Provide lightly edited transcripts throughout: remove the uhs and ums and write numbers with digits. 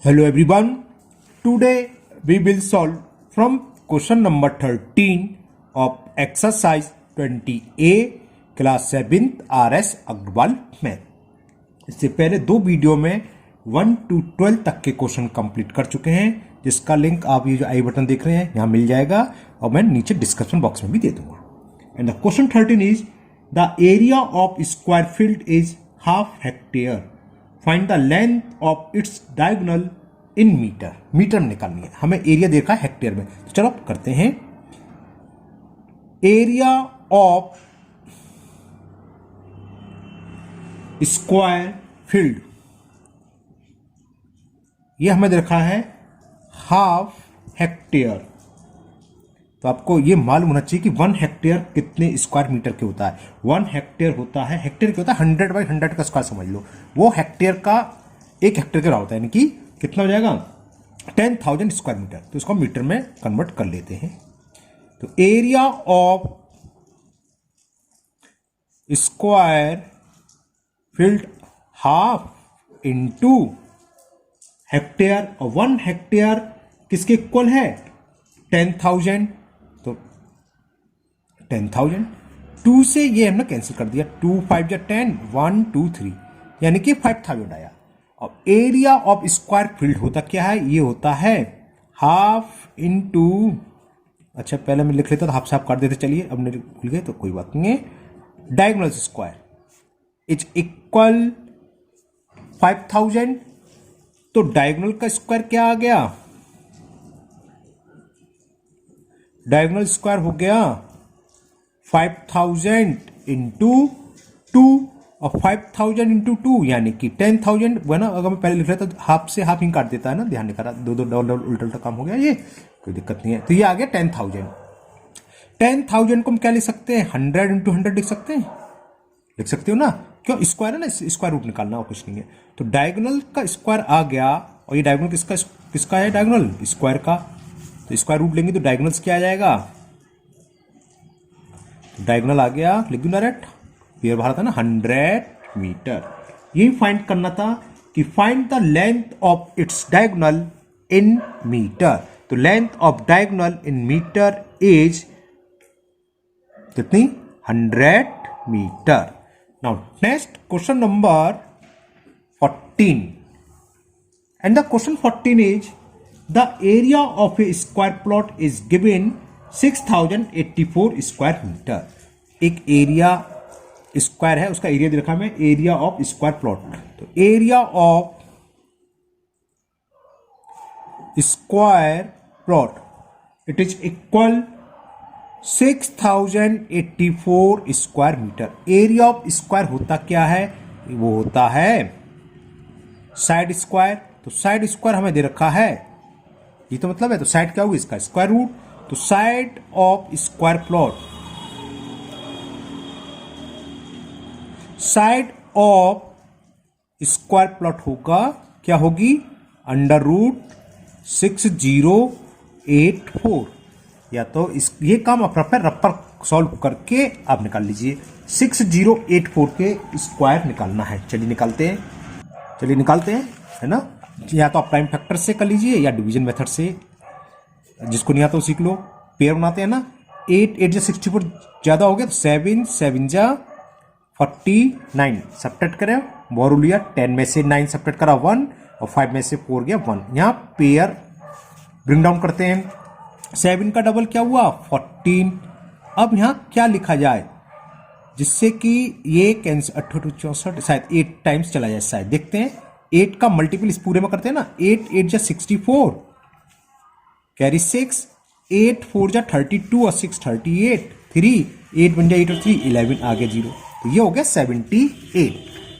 Hello everyone. Today we will solve from question number 13 of exercise 20A class 7th RS Agarwal math. इससे पहले दो video में 1 to 12 तक के क्वेश्चन कंप्लीट कर चुके हैं, जिसका लिंक आप ये जो आई बटन देख रहे हैं यहाँ मिल जाएगा और मैं नीचे डिस्क्रिप्शन बॉक्स में भी दे दूंगा। And the question 13 is the area of square field is half hectare, find the length of its diagonal in metre. Metre में निकालनी है, हमें एरिया देखा है हेक्टेयर में, तो चलो करते हैं। एरिया ऑफ स्क्वायर फील्ड ये हमें देखा है हाफ हेक्टेयर, तो आपको ये मालूम होना चाहिए कि 1 हेक्टेयर कितने स्क्वायर मीटर के होता है। 1 हेक्टेयर होता है, हेक्टेयर क्या होता है 100 बाई 100 का स्क्वायर समझ लो, वो हेक्टेयर का 1 हेक्टेयर का होता है, यानी कि कितना हो जाएगा 10,000 स्क्वायर मीटर। तो इसको मीटर में कन्वर्ट कर लेते हैं। तो area of square field half into hectare, और 1 हेक्टेयर किसके इक्वल है 10,000, तो 10,000 2 से ये हमने कैंसिल कर दिया, 2 5 या 10 1 2 3 यानी कि 5,000 आया। अब एरिया ऑफ स्क्वायर फील्ड होता क्या है, ये होता है हाफ इनटू, अच्छा पहले मैं लिख लेता था हाफ साफ कर देते, चलिए अब मेरे भूल गए तो कोई बात नहीं है, डायगोनल स्क्वायर इज इक्वल 5,000, तो डायगोनल का स्क्वायर क्या आ गया, डायगोनल स्क्वायर हो गया 5,000 इंटू 2, और 5,000 इंटू 2 यानी कि 10,000 वरना अगर मैं पहले लिख रहा था हाफ से हाफ ही काट देता है ना, ध्यान नहीं करा, दो डबल उल्टा उल्टा काम हो गया, ये कोई दिक्कत नहीं है। तो ये आ गया 10,000। 10,000 को हम क्या लिख सकते हैं 100 इंटू 100 लिख सकते हैं, लिख सकते हो ना, क्यों स्क्वायर है ना, स्क्वायर रूट निकालना और कुछ नहीं है। तो डायगोनल का स्क्वायर आ गया, और ये डायगोनल किसका है डायगोनल स्क्वायर का, तो स्क्वायर रूट लेंगे तो डायगोनल्स क्या आ जाएगा, डायगोनल आ गया, लिख दूं डायरेक्ट, पेयर भरा था ना 100 मीटर। यही फाइंड करना था कि find the length of its diagonal in metre. तो length of diagonal in metre is कितनी 100 metre. Now next question number 14, and the question 14 is the area of a square plot is given 6084 square metre. एक area square है, उसका area दे रखा है area of square plot. तो area of square plot it is equal 6084 square metre. Area of square होता क्या है, वो होता है साइड स्क्वायर। तो साइड स्क्वायर हमें दे रखा है, ये तो मतलब है, तो साइड क्या होगी इसका स्क्वायर रूट। तो side of square plot, side of square plot होगा क्या होगी अंडर रूट 6084, या तो ये काम आप रपर सॉल्व करके आप निकाल लीजिए। 6084 के स्क्वायर निकालना है, चलिए निकालते हैं, है ना। या तो आप प्राइम फैक्टर से कर लीजिए या डिवीजन मेथड से, जिसको नहीं आता वो सीख लो। पेयर बनाते हैं ना, 8 8 जा 64 ज्यादा हो गया, तो 7 7 जा 49 सब्ट्रैक्ट करें, बोरो लिया, 10 में से 9 सब्ट्रैक्ट करा 1, और 5 में से 4 गया 1। यहाँ पेयर ब्रिंग डाउन करते हैं, 7 का डबल क्या हुआ 14। अब यहाँ क्या लिखा जाए जिससे कि ये कैंसिल 8 64 शायद 8 टाइम्स चला जाए, शायद देखते हैं। 8 का मल्टीपल इस पूरे में करते हैं ना, 8 8 जा 64 कैरी 6, 8 4 जा 32 और 6 38, 3 8 बन जाए 8 और 3 11 आ गया 0, तो ये हो गया 78।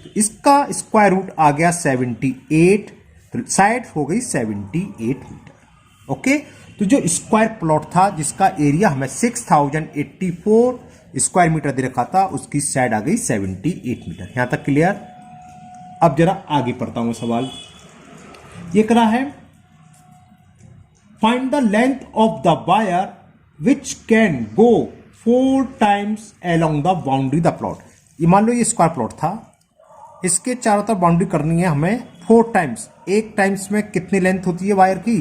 तो इसका स्क्वायर रूट आ गया 78, तो साइड हो गई 78 मीटर। ओके, तो जो स्क्वायर प्लॉट था जिसका एरिया हमें 6084 स्क्वायर मीटर दे रखा था, उसकी साइड आ गई 78 मीटर। यहां तक क्लियर। अब जरा आगे पढ़ता हूं सवाल, ये करा है find the length of the wire which can go 4 times along the boundary the plot. ये मान लो ये स्क्वायर प्लॉट था, इसके चारों तरफ बाउंड्री करनी है हमें 4 टाइम्स, एक टाइम्स में कितनी लेंथ होती है वायर की,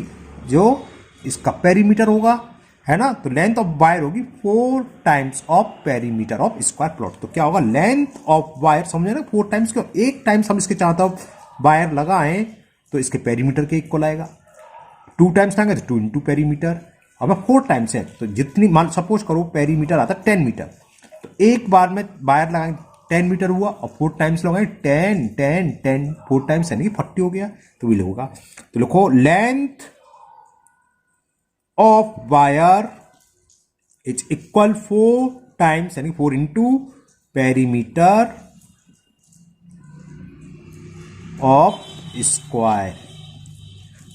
जो इसका पेरीमीटर होगा, है ना। तो लेंथ ऑफ वायर होगी 4 times of perimeter of square plot. तो क्या होगा, लेंथ ऑफ वायर, समझे ना, 4 टाइम्स क्यों, एक टाइम्स हम इसके चारों तरफ वायर लगाएं तो इसके पेरीमीटर के इक्वल आएगा। 2 टाइम्स लाएंगे तो 2 इंटू पेरीमीटर। अब 4 टाइम्स है तो जितनी, मान सपोज करो पेरीमीटर आता है 10 मीटर, तो एक बार में वायर लगाएंगे 10 मीटर हुआ, और 4 टाइम्स लगाएंगे 10 10 10, 4 टाइम्स यानी कि 40 हो गया। तो ये होगा, तो लिखो length of wire is equal 4 times यानी 4 into perimeter of square.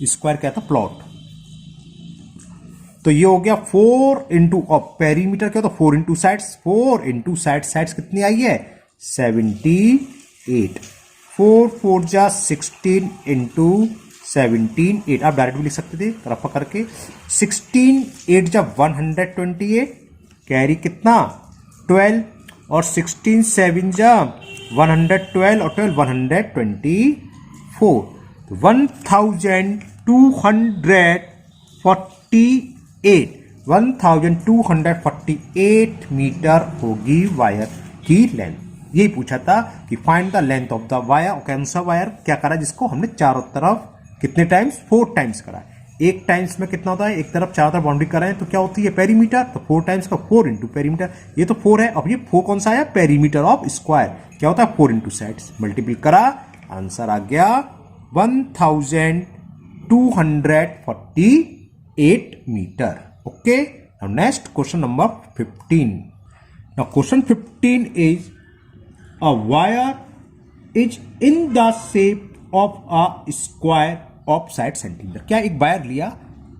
Square क्या था, प्लॉट। तो ये हो गया 4 इंटू, और पेरीमीटर क्या, तो 4 इंटू साइड्स, 4 इंटू साइड्स कितनी आई है, 78। 4 4 जा 16 इंटू 17 8, आप डायरेक्ट भी लिख सकते थे रफा करके। 16 8 जा 128, कैरी कितना 12, और 16 7 जा 112, और 12 124, 1248 मीटर होगी वायर की लेंथ। यही पूछा था कि find the length of the wire, और कौन सा वायर क्या करा जिसको हमने चारों तरफ कितने टाइम्स, 4 टाइम्स करा। एक टाइम्स में कितना होता है, एक तरफ चारों तरफ बाउंड्री कराएं तो क्या होती है, पेरीमीटर। तो 4 टाइम्स का 4 इंटू पेरीमीटर, ये तो 4 है। अब ये 4 कौन सा है, पेरीमीटर ऑफ स्क्वायर, क्या होता है 4 इंटू साइड्स, मल्टीपल करा, आंसर आ गया 1248 metre. Okay, now next question number 15। Now question 15 is a wire is in the shape of a square of 60 centimetre. क्या एक वायर लिया,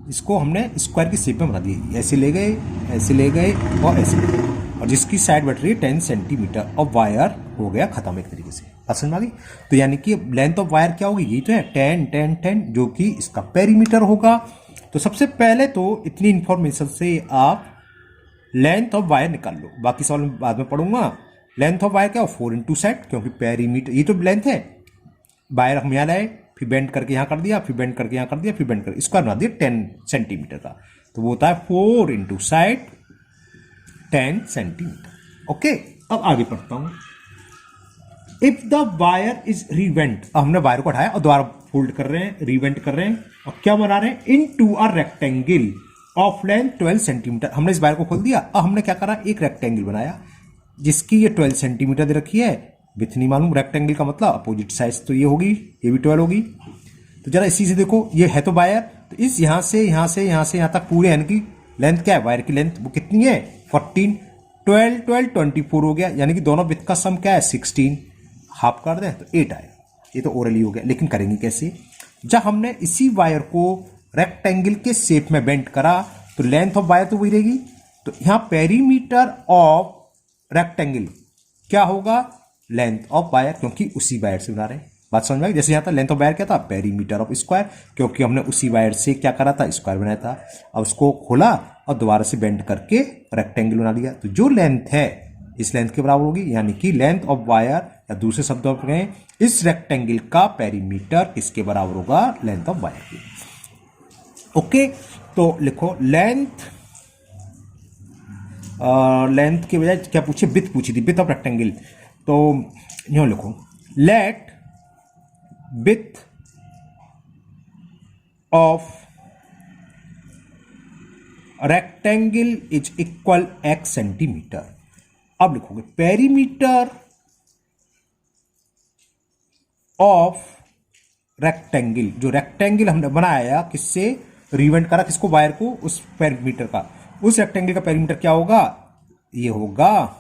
इसको हमने स्क्वायर की शेप में बना दी, ऐसे ले गए, ऐसे ले गए और ऐसे ले गए, और जिसकी साइड बढ़ रही है 10 सेंटीमीटर, और वायर हो गया खत्म एक तरीके से। समझ में आ गई। तो यानी कि लेंथ ऑफ वायर क्या होगी, यही तो है 10 10 10, जो कि इसका पेरीमीटर होगा। तो सबसे पहले तो इतनी इंफॉर्मेशन से आप लेंथ ऑफ वायर निकाल लो, बाकी सवाल में बाद में पढ़ूंगा। लेंथ ऑफ वायर क्या हो, 4 इंटू साइड, क्योंकि पेरीमीटर ये तो लेंथ है, वायर हम यहाँ लाए, फिर बेंड करके यहाँ कर दिया, फिर बेंड करके यहाँ कर दिया, फिर बेंड करके स्क्वायर बना दिया 10 सेंटीमीटर का। तो वो होता है 4 इंटू साइड 10 सेंटीमीटर। ओके, अब आगे पढ़ता हूं। इफ द वायर इज रिवेंट, हमने वायर को हटाया और दोबारा फोल्ड कर रहे हैं, रिवेंट कर रहे हैं, और क्या बना रहे हैं, into a rectangle of length 12 centimetre. हमने इस वायर को खोल दिया, अब हमने क्या करा, एक रेक्टेंगल बनाया जिसकी ये 12 सेंटीमीटर दे रखी है, विथ नहीं मालूम, रेक्टेंगल का मतलब अपोजिट साइड तो ये होगी, ये भी 12 होगी। तो जरा इसी से देखो, ये है तो वायर, तो इस यहां से यहां से यहां से यहां तक पूरे यानी कि लेंथ क्या है, वायर की लेंथ वो कितनी है 14, 12 12 24 हो गया, यानी कि दोनों विथ का सम क्या है 16, हाफ कर दें तो 8 आए। ये तो ओरली हो गया, लेकिन करेंगे कैसे, जब हमने इसी वायर को रेक्टेंगल के शेप में बेंड करा तो लेंथ ऑफ वायर तो वही रहेगी। तो यहां पेरीमीटर ऑफ रेक्टेंगल क्या होगा, लेंथ ऑफ वायर, क्योंकि उसी वायर से बना रहे हैं। बात समझ में आई। जैसे यहां था लेंथ ऑफ वायर क्या था, पेरीमीटर ऑफ स्क्वायर, क्योंकि हमने उसी वायर से क्या करा था, स्क्वायर बनाया था। अब उसको खोला और दोबारा से बेंड करके रेक्टेंगल बना लिया, तो जो लेंथ है इस लेंथ के बराबर होगी, यानी कि लेंथ ऑफ वायर, या दूसरे शब्दों में कहें इस रेक्टेंगल का पेरीमीटर किसके बराबर होगा, लेंथ ऑफ वायर की। ओके, तो लिखो लेंथ, लेंथ के बजाय क्या पूछे, विथ पूछी थी, विथ ऑफ रेक्टेंगल। तो यूं लिखो, let width of rectangle is equal x centimetre. अब लिखोगे पेरीमीटर ऑफ रेक्टेंगल, जो रेक्टेंगल हमने बनाया किससे, रिवेंट करा किसको, वायर को, उस पेरीमीटर का, उस रेक्टेंगल का पेरीमीटर क्या होगा, ये होगा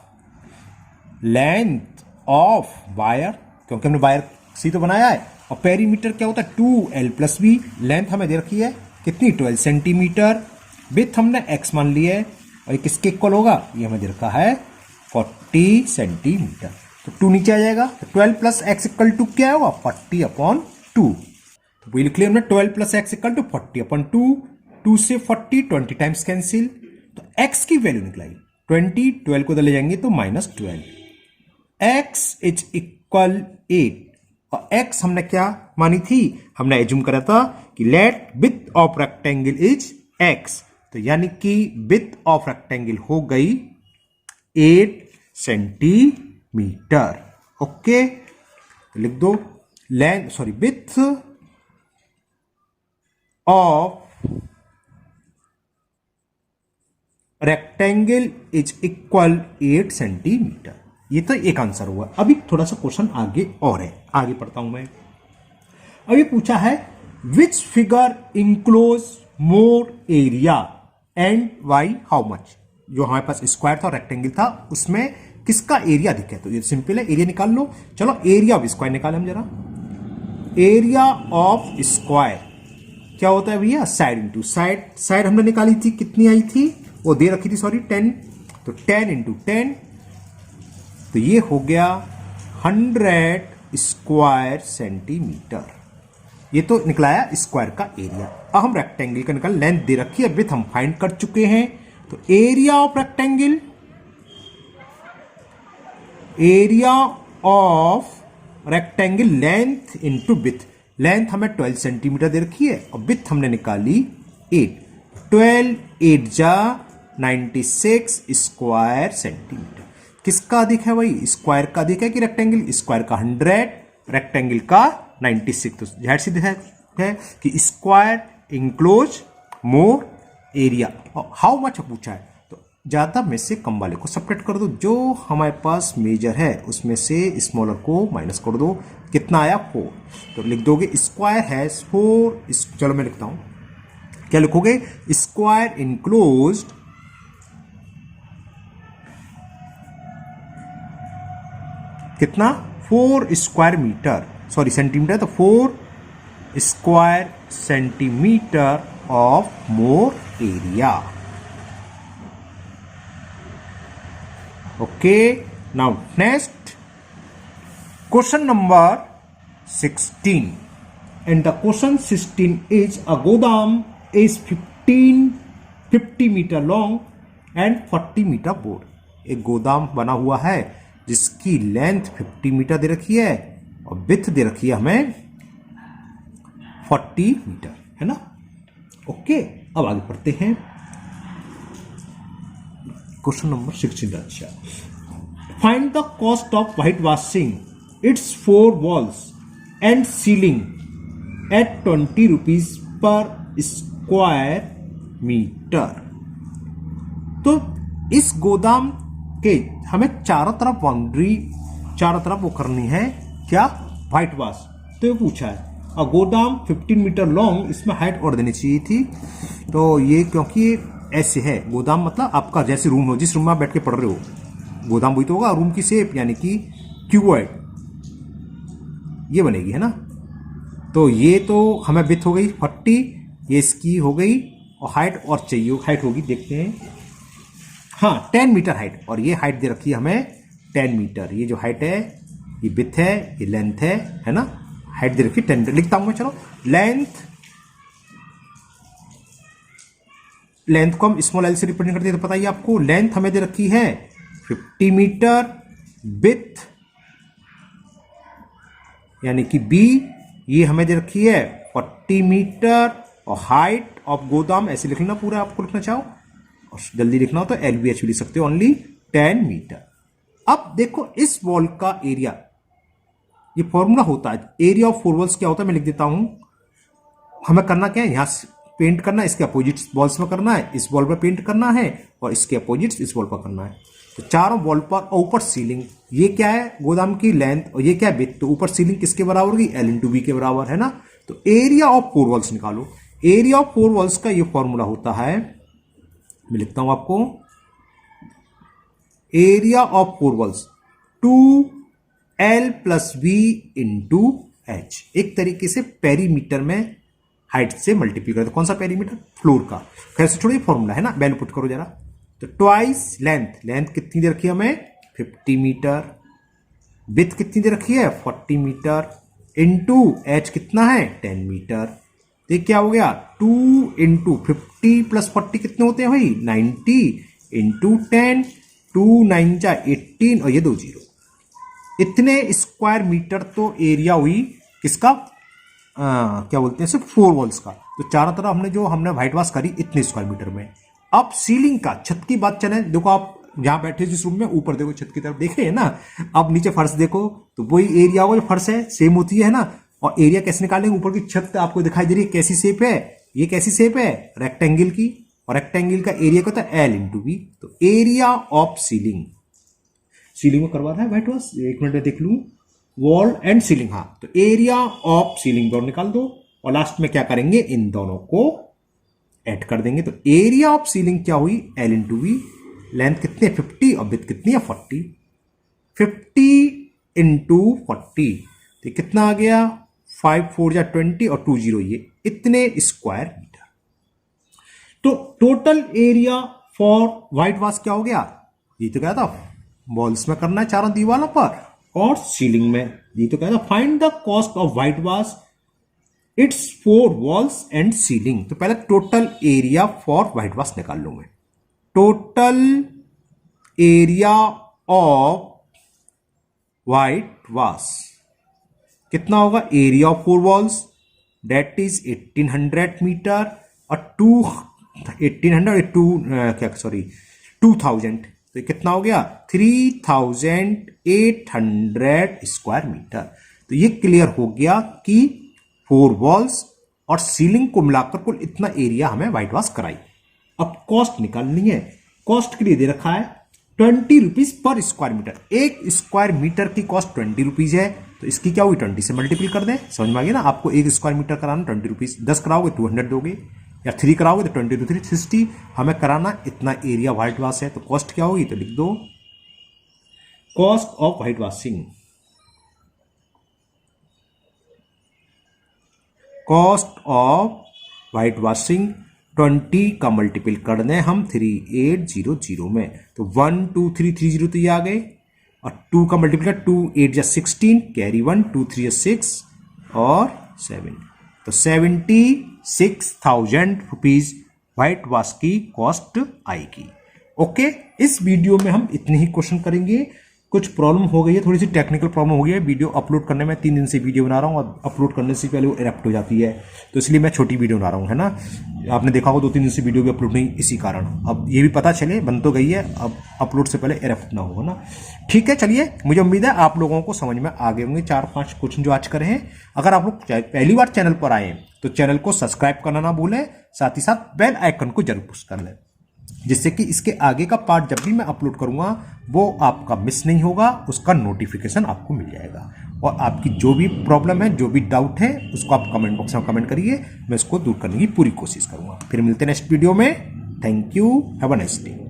लेंथ ऑफ वायर, क्योंकि हमने वायर सी तो बनाया है, और पेरीमीटर क्या होता है 2l+b। लेंथ हमें दे रखी है कितनी 12 सेंटीमीटर, विथ हमने x मान लिया है, और ये किसके इक्वल होगा, ये हमें दे रखा है 40 सेंटीमीटर। तो 2 नीचे आ जाएगा, तो 12 + x = क्या होगा 40/2। तो वही लिख लिया हमने 12 + x = 40/2। 2 से 40 20 टाइम्स कैंसिल, तो x की वैल्यू निकलाई 20, 12 को ले जाएंगे तो -12, x इज इक्वल 8, और x हमने क्या मानी थी, हमने एज्यूम करा था कि let width of rectangle is x, तो यानी कि विड्थ ऑफ रेक्टेंगल हो गई 8 सेंटीमीटर। ओके, तो लिख दो width of rectangle is equal 8 centimetre. ये तो एक आंसर हुआ। अभी थोड़ा सा क्वेश्चन आगे और है, आगे पढ़ता हूं मैं। अभी पूछा है which figure enclose more area and why how much. जो हमारे पास स्क्वायर था और रेक्टेंगल था, उसमें किसका एरिया दिखे, तो ये सिंपल है, एरिया निकाल लो। चलो एरिया ऑफ स्क्वायर निकाले हम जरा। एरिया ऑफ स्क्वायर क्या होता है भैया, साइड इंटू साइड। साइड हमने निकाली थी, कितनी आई थी, वो दे रखी थी सॉरी 10, तो 10 इंटू 10, तो ये हो गया 100 स्क्वायर सेंटीमीटर। ये तो निकलाया स्क्वायर का एरिया। अब हम रेक्टेंगल का निकाल, लेंथ दे रखी है, विड्थ हम फाइंड कर चुके हैं, तो area of rectangle, area of rectangle length into width. Length हमें 12 सेंटीमीटर दे रखी है और विड्थ हमने निकाली 8, 12 8 जा 96 स्क्वायर सेंटीमीटर। किसका अधिक है भाई, स्क्वायर का अधिक है कि रेक्टेंगल, स्क्वायर का 100, रेक्टेंगल का 96, तो जाहिर सी है कि स्क्वायर इंक्लोज मोर एरिया। और हाउ मच पूछा है, तो ज्यादा में से कम वाले को सेपरेट कर दो, जो हमारे पास मेजर है उसमें से स्मॉलर को माइनस कर दो। कितना आया 4, तो लिख दोगे स्क्वायर है 4, चलो मैं लिखता हूं, क्या लिखोगे, स्क्वायर इंक्लोज कितना 4 स्क्वायर मीटर, सॉरी सेंटीमीटर, तो 4 square centimetre of more area. Okay, now next question number 16, and the question 16 is a godam is 50 meter long and 40 meter broad। एक गोदाम बना हुआ है जिसकी लेंथ 50 मीटर दे रखी है और विड्थ दे रखी है हमें 40 मीटर, है ना। ओके, अब आगे पढ़ते हैं क्वेश्चन नंबर 16। अच्छा, find the cost of white washing its 4 walls and ceiling at 20 rupees per square metre. तो इस गोदाम के हमें चारों तरफ बाउंड्री, चारों तरफ वो करनी है क्या, व्हाइट वॉश। तो ये पूछा है, और गोदाम 15 मीटर लॉन्ग, इसमें हाइट और देनी चाहिए थी, तो ये क्योंकि ऐसे है, गोदाम मतलब आपका जैसे रूम हो, जिस रूम में आप बैठ के पढ़ रहे हो, गोदाम वही तो होगा, रूम की शेप यानी कि क्यूबॉइड ये बनेगी, है ना। तो ये तो हमें विड्थ हो गई 40, ये इसकी हो गई, और हाइट और चाहिए, हाइट होगी, देखते हैं, हाँ 10 मीटर हाइट, और ये हाइट दे रखी है हमें 10 मीटर। ये जो हाइट है ये विड्थ है, ये लेंथ है ना। हाइट दे रखी 10 मीटर, लिखता हूं मैं, चलो लेंथ को हम स्मॉल एल से रिप्रेजेंट करते हैं, तो बताइए आपको, लेंथ हमें दे रखी है 50 मीटर, विड्थ यानी कि बी ये हमें दे रखी है 40 मीटर, और हाइट ऑफ गोदाम ऐसे लिख लेना पूरा, आपको लिखना चाहो और जल्दी लिखना हो तो एल बी एच लिख सकते हो, ओनली 10 मीटर। अब देखो इस वॉल का एरिया, ये फॉर्मूला होता है, एरिया ऑफ 4 वॉल्स क्या होता है, मैं लिख देता हूं। हमें करना क्या है, यहां पेंट करना है, इसके अपोजिट वॉल्स में करना है, इस वॉल पर पेंट करना है, और इसके अपोजिट इस वॉल पर करना है। तो चारों वॉल पर ऊपर सीलिंग, ये क्या है गोदाम की लेंथ, और ये क्या है विड्थ, तो ऊपर सीलिंग किसके बराबर होगी, एल इंटू बी के बराबर, है ना। तो एरिया ऑफ 4 वॉल्स निकालो। एरिया ऑफ 4 वॉल्स का ये फॉर्मूला होता है, मैं लिखता हूं आपको, area of 4 walls 2L + V into H। एक तरीके से पेरीमीटर में हाइट से मल्टीप्लाई करते, कौन सा पेरीमीटर, फ्लोर का। खैर से छोड़िए, फॉर्मूला है ना, वैल्यू पुट करो जरा। तो ट्वाइस लेंथ, लेंथ कितनी दे रखी है हमें 50 मीटर, विड्थ कितनी दे रखी है 40 मीटर, इंटू H कितना है 10 मीटर। तो क्या हो गया 2 इंटू 50 + 40 कितने होते हैं भाई 90, इंटू 10, 2 9 जा 18, और ये 2 0। इतने स्क्वायर मीटर तो एरिया हुई किसका, क्या बोलते हैं, सिर्फ 4 वॉल्स का। तो चारों तरफ हमने व्हाइट वॉश करी इतने स्क्वायर मीटर में। अब सीलिंग का, छत की बात चले, देखो आप जहां बैठे जिस रूम में, ऊपर देखो छत की तरफ देखे है ना, अब नीचे फर्श देखो तो वही एरिया होगा जो फर्श है सेम होती है ना। और एरिया कैसे निकालेंगे, ऊपर की छत आपको दिखाई दे रही है कैसी शेप है, ये कैसी शेप है, रेक्टेंगल की, और रेक्टेंगल का एरिया क्या होता है L × V। तो एरिया ऑफ सीलिंग में करवा रहा है व्हाइट वॉश, एक मिनट में देख लूं, वॉल एंड सीलिंग, हाँ, तो एरिया ऑफ सीलिंग दोनों निकाल दो और लास्ट में क्या करेंगे, इन दोनों को ऐड कर देंगे। तो एरिया ऑफ सीलिंग क्या हुई, L × V, लेंथ कितनी है 50 और विड्थ कितनी है 40, 50 × 40 तो कितना आ गया, 5 4 या 20 और 2 0, ये इतने स्क्वायर मीटर। तो total area for white wash क्या हो गया, ये तो क्या था वॉल्स में करना है चारों दीवारों पर, और सीलिंग में ये तो क्या था, find the cost of white wash its 4 walls and ceiling. तो पहले total area for white wash निकाल लूं मैं। Total area of white wash कितना होगा, area of 4 walls that is 1800 metre, और 2000 तो कितना हो गया 3800 स्क्वायर मीटर। तो ये क्लियर हो गया कि 4 वॉल्स और सीलिंग को मिलाकर कुल इतना एरिया हमें व्हाइट वॉश कराई। अब कॉस्ट निकालनी है, कॉस्ट के लिए दे रखा है 20 रुपीज पर स्क्वायर मीटर। एक स्क्वायर मीटर की कॉस्ट 20 रुपीज है, तो इसकी क्या हुई 20 से मल्टीपल कर दें, समझ में आ गया ना। आपको एक स्क्वायर मीटर कराना 20 रुपीज, 10 कराओगे 200 दोगे, या 3 कराओगे तो 20 × 3 60। हमें कराना इतना एरिया व्हाइट वॉश है, तो कॉस्ट क्या होगी, तो लिख दो cost of white washing, cost of white washing 20 का मल्टीपल कर दें हम 3800 में, तो 1 2 3 30 तो ये आ गए, और 2 का मल्टीपल 2 8 या 16, कैरी 1 2 3 या 6 और 7, तो 76,000 रुपीज व्हाइट वॉश की कॉस्ट आएगी। ओके, इस वीडियो में हम इतने ही क्वेश्चन करेंगे। कुछ प्रॉब्लम हो गई है, थोड़ी सी टेक्निकल प्रॉब्लम हो गई है, वीडियो अपलोड करने में 3 दिन से वीडियो बना रहा हूँ, और अपलोड करने से पहले वो इरप्ट हो जाती है, तो इसलिए मैं छोटी वीडियो बना रहा हूँ, है ना। आपने देखा होगा 2-3 दिन से वीडियो भी अपलोड नहीं, इसी कारण। अब ये भी पता चले, बन तो गई है, अब अपलोड से पहले इरप्ट ना हो, ना। ठीक है, चलिए, मुझे उम्मीद है आप लोगों को समझ में आ गए होंगे 4-5 क्वेश्चन जो आज करे हैं। अगर आप लोग पहली बार चैनल पर आए तो चैनल को सब्सक्राइब करना ना भूलें, साथ ही साथ बेल आइकन को जरूर पुश कर लें, जिससे कि इसके आगे का पार्ट जब भी मैं अपलोड करूंगा वो आपका मिस नहीं होगा, उसका नोटिफिकेशन आपको मिल जाएगा। और आपकी जो भी प्रॉब्लम है, जो भी डाउट है, उसको आप कमेंट बॉक्स में कमेंट करिए, मैं उसको दूर करने की पूरी कोशिश करूंगा। फिर मिलते हैं नेक्स्ट वीडियो में। Thank you, have a nice day.